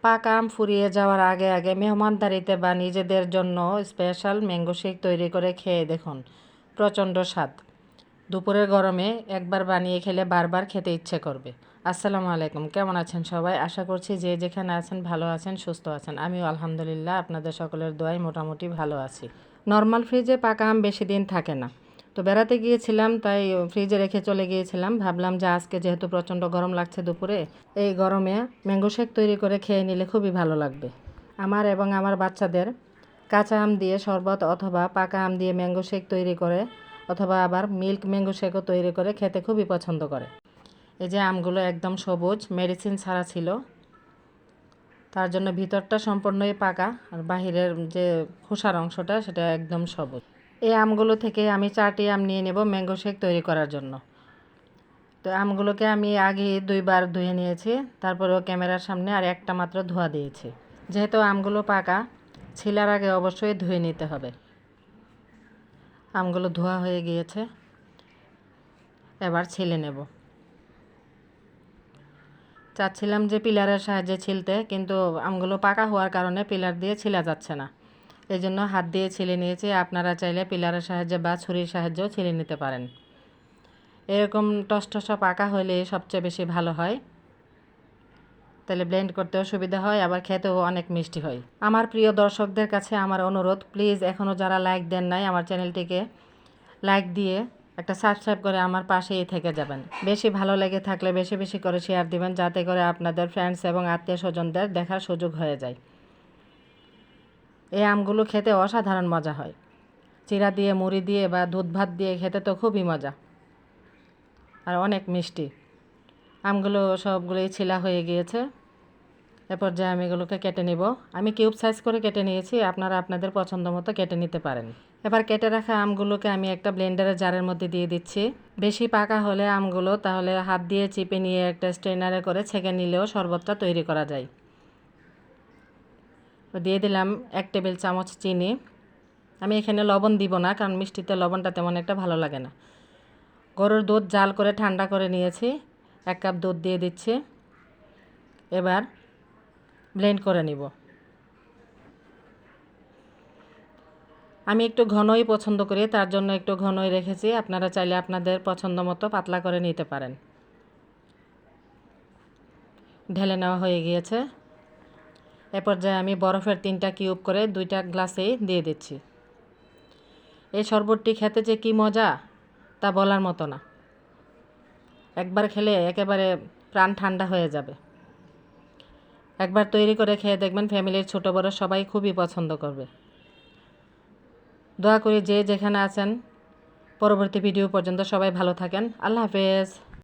পাকা আম ফুরিয়ে যাওয়ার আগে আগে মেহমানদারিতে বা নিজেদের জন্য স্পেশাল ম্যাঙ্গো শেক তৈরি করে খেয়ে দেখুন, প্রচণ্ড স্বাদ। দুপুরের গরমে একবার বানিয়ে খেলে বারবার খেতে ইচ্ছে করবে। আসসালামু আলাইকুম, কেমন আছেন সবাই? আশা করছি যে যেখানে আছেন ভালো আছেন, সুস্থ আছেন। আমিও আলহামদুলিল্লাহ আপনাদের সকলের দোয়ায় মোটামুটি ভালো আছি। নর্মাল ফ্রিজে পাকা আম বেশি দিন থাকে না, তো বেড়াতে গিয়েছিলাম তাই ফ্রিজে রেখে চলে গিয়েছিলাম। ভাবলাম যে আজকে যেহেতু প্রচণ্ড গরম লাগছে দুপুরে, এই গরমে ম্যাঙ্গো শেক তৈরি করে খেয়ে নিলে খুবই ভালো লাগবে আমার এবং আমার বাচ্চাদের। কাঁচা আম দিয়ে শরবত অথবা পাকা আম দিয়ে ম্যাঙ্গো শেক তৈরি করে অথবা আবার মিল্ক ম্যাঙ্গো শেকও তৈরি করে খেতে খুবই পছন্দ করে। এই যে আমগুলো একদম সবুজ, মেডিসিন ছাড়া ছিল, তার জন্য ভিতরটা সম্পূর্ণই পাকা আর বাহিরের যে খোসার অংশটা সেটা একদম সবুজ। এই আমগুলো থেকে আমি 4টি আম নিয়ে নেব ম্যাঙ্গো শেক তৈরি করার জন্য। তো আমগুলোকে আমি আগে 2বার ধুয়ে নিয়েছি, তারপরেও ক্যামেরার সামনে আর একটা মাত্র ধোয়া দিয়েছি। যেহেতু আমগুলো পাকা, ছিলার আগে অবশ্যই ধুয়ে নিতে হবে। আমগুলো ধোয়া হয়ে গিয়েছে, এবার ছিলে নেব। চাচ্ছিলাম যে পিলারের সাহায্যে ছিলতে, কিন্তু আমগুলো পাকা হওয়ার কারণে পিলার দিয়ে ছিলা যাচ্ছে না, এই জন্য হাত দিয়ে ছিলে নিয়েছি। আপনারা চাইলে পিলারের সাহায্যে বা ছুরির সাহায্যেও ছিলে নিতে পারেন। এরকম টসটসা পাকা হলে সবচেয়ে বেশি ভালো হয়, তাহলে ব্লেন্ড করতেও সুবিধা হয়, আবার খেতেও অনেক মিষ্টি হয়। আমার প্রিয় দর্শকদের কাছে আমার অনুরোধ, প্লিজ এখনও যারা লাইক দেন নাই আমার চ্যানেলটিকে লাইক দিয়ে একটা সাবস্ক্রাইব করে আমার পাশেই থেকে যাবেন। বেশি ভালো লেগে থাকলে বেশি বেশি করে শেয়ার দিবেন, যাতে করে আপনাদের ফ্রেন্ডস এবং আত্মীয় স্বজনদের দেখার সুযোগ হয়ে যায়। এই আমগুলো খেতে অসাধারণ মজা হয়। চিড়া দিয়ে, মুড়ি দিয়ে বা দুধ ভাত দিয়ে খেতে তো খুবই মজা আর অনেক মিষ্টি। আমগুলো সবগুলোই ছিলা হয়ে গিয়েছে। এরপর যে আমি এগুলোকে কেটে নিব। আমি কিউব সাইজ করে কেটে নিয়েছি, আপনারা আপনাদের পছন্দ মতো কেটে নিতে পারেন। এবার কেটে রাখা আমগুলোকে আমি একটা ব্লেন্ডারের জারের মধ্যে দিয়ে দিচ্ছি। বেশি পাকা হলে আমগুলো তাহলে হাত দিয়ে চিপে নিয়ে একটা স্ট্রেনারে করে ছেঁকে নিলেও শরবতটা তৈরি করা যায়। দিয়ে দিলাম 1 টেবিল চামচ চিনি। আমি এখানে লবণ দিব না, কারণ মিষ্টিতে লবণটা তেমন একটা ভালো লাগে না। গরুর দুধ জাল করে ঠান্ডা করে নিয়েছি, 1 কাপ দুধ দিয়ে দিচ্ছি। এবার ব্লেন্ড করে নিব। আমি একটু ঘনই পছন্দ করি, তার জন্য একটু ঘনই রেখেছি। আপনারা চাইলে আপনাদের পছন্দ মতো পাতলা করে নিতে পারেন। ঢেলে নেওয়া হয়ে গিয়েছে। এ পর্যায়ে আমি বরফের 3টা কিউব করে 2টা গ্লাসেই দিয়ে দিচ্ছি। এই শরবতটি খেতে যে কী মজা তা বলার মতো না। একবার খেলে একেবারে প্রাণ ঠান্ডা হয়ে যাবে। একবার তৈরি করে খেয়ে দেখবেন, ফ্যামিলির ছোট বড় সবাই খুবই পছন্দ করবে। দোয়া করি যে যেখানে আছেন পরবর্তী ভিডিও পর্যন্ত সবাই ভালো থাকেন। আল্লাহ হাফেজ।